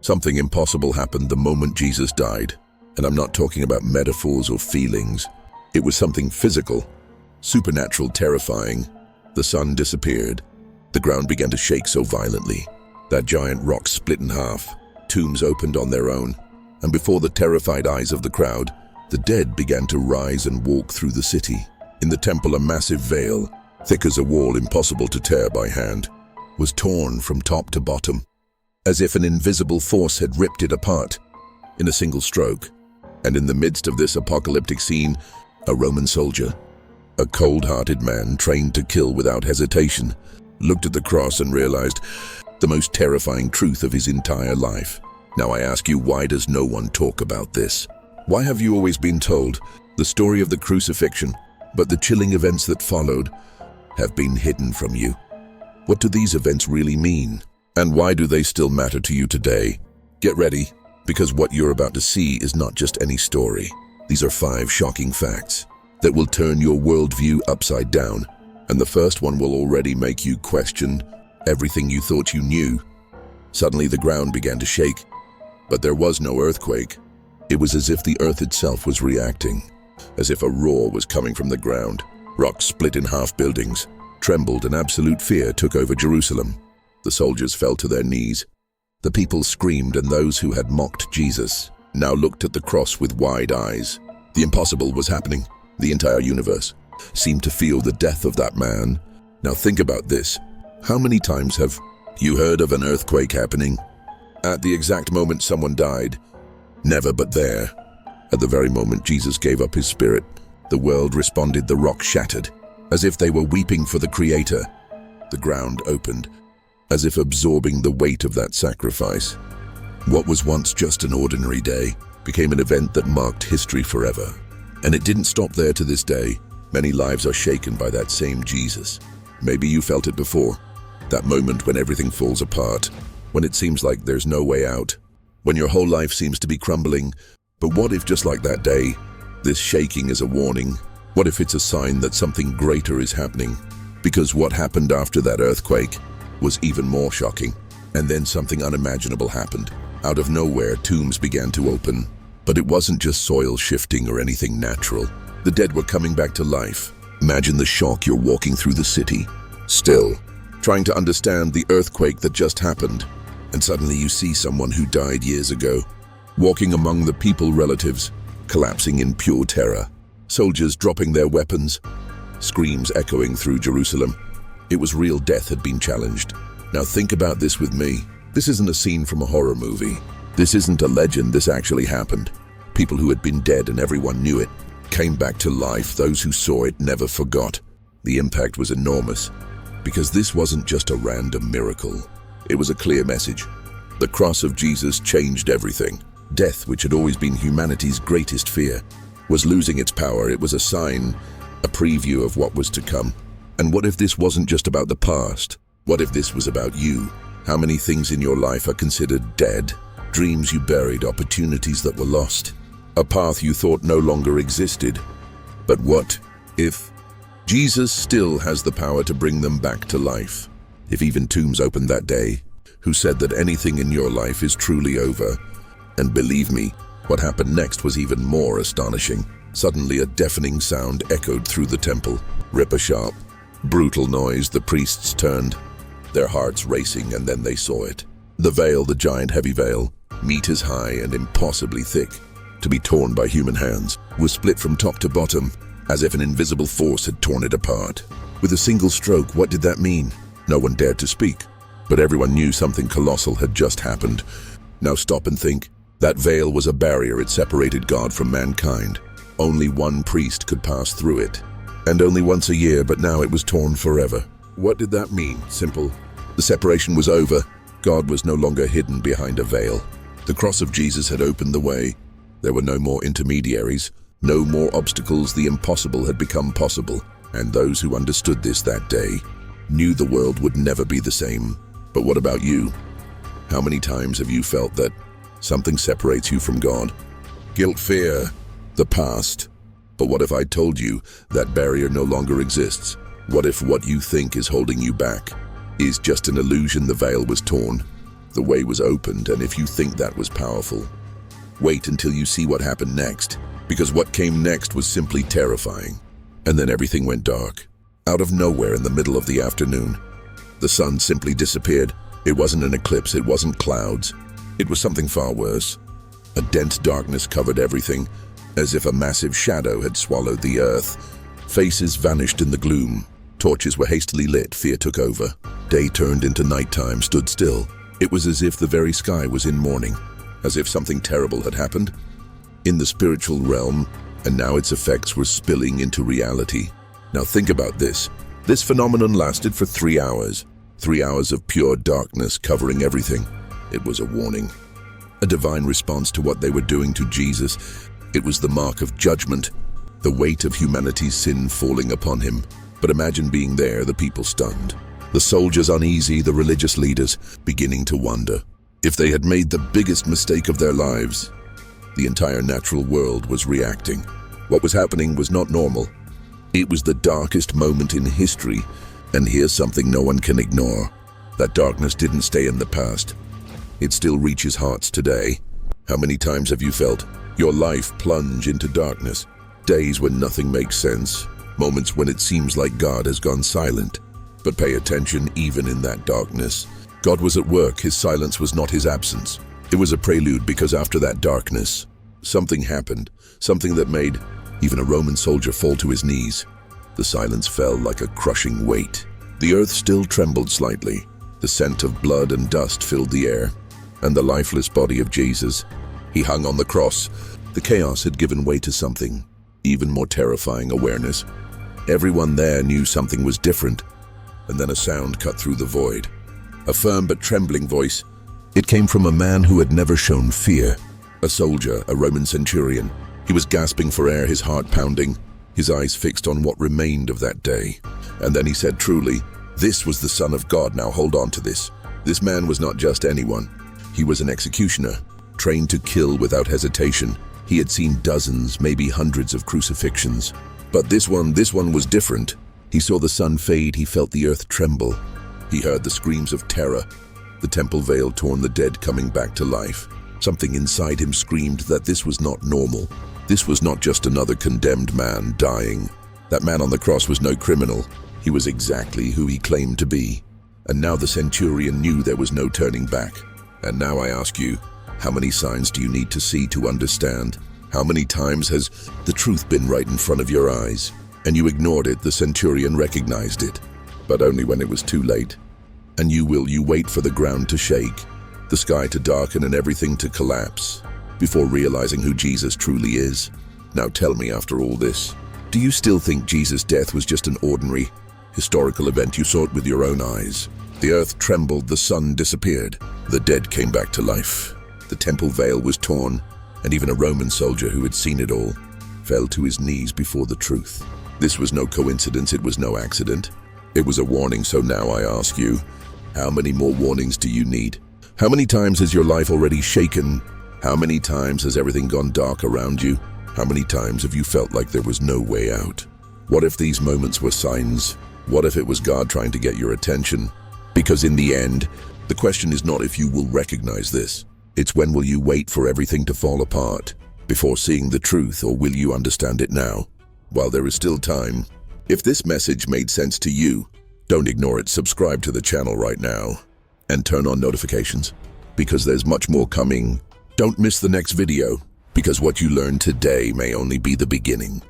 Something impossible happened the moment Jesus died. And I'm not talking about metaphors or feelings. It was something physical, supernatural, terrifying. The sun disappeared. The ground began to shake so violently. That giant rock split in half. Tombs opened on their own. And before the terrified eyes of the crowd, the dead began to rise and walk through the city. In the temple, a massive veil, thick as a wall, impossible to tear by hand, was torn from top to bottom, as if an invisible force had ripped it apart in a single stroke. And in the midst of this apocalyptic scene, a Roman soldier, a cold-hearted man trained to kill without hesitation, looked at the cross and realized the most terrifying truth of his entire life. Now I ask you, why does no one talk about this? Why have you always been told the story of the crucifixion, but the chilling events that followed have been hidden from you? What do these events really mean? And why do they still matter to you today? Get ready, because what you're about to see is not just any story. These are 5 shocking facts that will turn your worldview upside down. And the first one will already make you question everything you thought you knew. Suddenly the ground began to shake, but there was no earthquake. It was as if the earth itself was reacting, as if a roar was coming from the ground. Rocks split in half, buildings trembled, and absolute fear took over Jerusalem. The soldiers fell to their knees. The people screamed, and those who had mocked Jesus now looked at the cross with wide eyes. The impossible was happening. The entire universe seemed to feel the death of that man. Now think about this. How many times have you heard of an earthquake happening at the exact moment someone died? Never. But there, at the very moment Jesus gave up his spirit, the world responded. The rock shattered, as if they were weeping for the Creator. The ground opened, as if absorbing the weight of that sacrifice. What was once just an ordinary day became an event that marked history forever. And it didn't stop there. To this day, many lives are shaken by that same Jesus. Maybe you felt it before. That moment when everything falls apart, when it seems like there's no way out, when your whole life seems to be crumbling. But what if, just like that day, this shaking is a warning? What if it's a sign that something greater is happening? Because what happened after that earthquake was even more shocking. And then something unimaginable happened. Out of nowhere, tombs began to open. But it wasn't just soil shifting or anything natural. The dead were coming back to life. Imagine the shock. You're walking through the city, still trying to understand the earthquake that just happened. And suddenly you see someone who died years ago, walking among the people, relatives, collapsing in pure terror. Soldiers dropping their weapons, screams echoing through Jerusalem. It was real. Death had been challenged. Now think about this with me. This isn't a scene from a horror movie. This isn't a legend. This actually happened. People who had been dead and everyone knew it came back to life. Those who saw it never forgot. The impact was enormous, because this wasn't just a random miracle. It was a clear message. The cross of Jesus changed everything. Death, which had always been humanity's greatest fear, was losing its power. It was a sign, a preview of what was to come. And what if this wasn't just about the past? What if this was about you? How many things in your life are considered dead? Dreams you buried, opportunities that were lost, a path you thought no longer existed. But what if Jesus still has the power to bring them back to life? If even tombs opened that day, who said that anything in your life is truly over? And believe me, what happened next was even more astonishing. Suddenly a deafening sound echoed through the temple. Rip, a sharp, brutal noise. The priests turned, their hearts racing, and then they saw it. The veil, the giant heavy veil, meters high and impossibly thick, to be torn by human hands, was split from top to bottom, as if an invisible force had torn it apart. With a single stroke. What did that mean? No one dared to speak, but everyone knew something colossal had just happened. Now stop and think. That veil was a barrier. It separated God from mankind. Only one priest could pass through it, and only once a year, but now it was torn forever. What did that mean? Simple. The separation was over. God was no longer hidden behind a veil. The cross of Jesus had opened the way. There were no more intermediaries, no more obstacles. The impossible had become possible, and those who understood this that day knew the world would never be the same. But what about you? How many times have you felt that something separates you from God? Guilt, fear, the past. But what if I told you that barrier no longer exists? What if what you think is holding you back is just an illusion? The veil was torn, The way was opened, and if you think that was powerful, wait until you see what happened next, because what came next was simply terrifying. And then everything went dark. Out of nowhere in the middle of the afternoon, the sun simply disappeared. It wasn't an eclipse, it wasn't clouds. It was something far worse. A dense darkness covered everything, as if a massive shadow had swallowed the earth. Faces vanished in the gloom. Torches were hastily lit, fear took over. Day turned into nighttime, stood still. It was as if the very sky was in mourning, as if something terrible had happened in the spiritual realm, and now its effects were spilling into reality. Now think about this. This phenomenon lasted for 3 hours. 3 hours of pure darkness covering everything. It was a warning, a divine response to what they were doing to Jesus. It was the mark of judgment, the weight of humanity's sin falling upon him. But imagine being there, the people stunned, the soldiers uneasy, the religious leaders beginning to wonder if they had made the biggest mistake of their lives. The entire natural world was reacting. What was happening was not normal. It was the darkest moment in history, and here's something no one can ignore. That darkness didn't stay in the past. It still reaches hearts today. How many times have you felt your life plunge into darkness? Days when nothing makes sense. Moments when it seems like God has gone silent. But pay attention, even in that darkness, God was at work. His silence was not his absence. It was a prelude, because after that darkness, something happened, something that made even a Roman soldier fall to his knees. The silence fell like a crushing weight. The earth still trembled slightly. The scent of blood and dust filled the air, and the lifeless body of Jesus. He hung on the cross. The chaos had given way to something even more terrifying: awareness. Everyone there knew something was different, and then a sound cut through the void. A firm but trembling voice. It came from a man who had never shown fear. A soldier, a Roman centurion. He was gasping for air, his heart pounding, his eyes fixed on what remained of that day. And then he said, "Truly, this was the Son of God." Now hold on to this. This man was not just anyone. He was an executioner, trained to kill without hesitation. He had seen dozens, maybe hundreds of crucifixions. But this one was different. He saw the sun fade, he felt the earth tremble. He heard the screams of terror, the temple veil torn, the dead coming back to life. Something inside him screamed that this was not normal. This was not just another condemned man dying. That man on the cross was no criminal. He was exactly who he claimed to be. And now the centurion knew there was no turning back. And now I ask you, how many signs do you need to see to understand? How many times has the truth been right in front of your eyes, and you ignored it? The centurion recognized it, but only when it was too late. And you wait for the ground to shake, the sky to darken, and everything to collapse, before realizing who Jesus truly is. Now tell me, after all this, do you still think Jesus' death was just an ordinary, historical event? You saw it with your own eyes. The earth trembled, the sun disappeared, the dead came back to life. The temple veil was torn, and even a Roman soldier who had seen it all fell to his knees before the truth. This was no coincidence, it was no accident. It was a warning. So now I ask you, how many more warnings do you need? How many times has your life already shaken? How many times has everything gone dark around you? How many times have you felt like there was no way out? What if these moments were signs? What if it was God trying to get your attention? Because in the end, the question is not if you will recognize this. It's when will you wait for everything to fall apart before seeing the truth, or will you understand it now, while there is still time? If this message made sense to you, don't ignore it. Subscribe to the channel right now and turn on notifications, because there's much more coming. Don't miss the next video, because what you learned today may only be the beginning.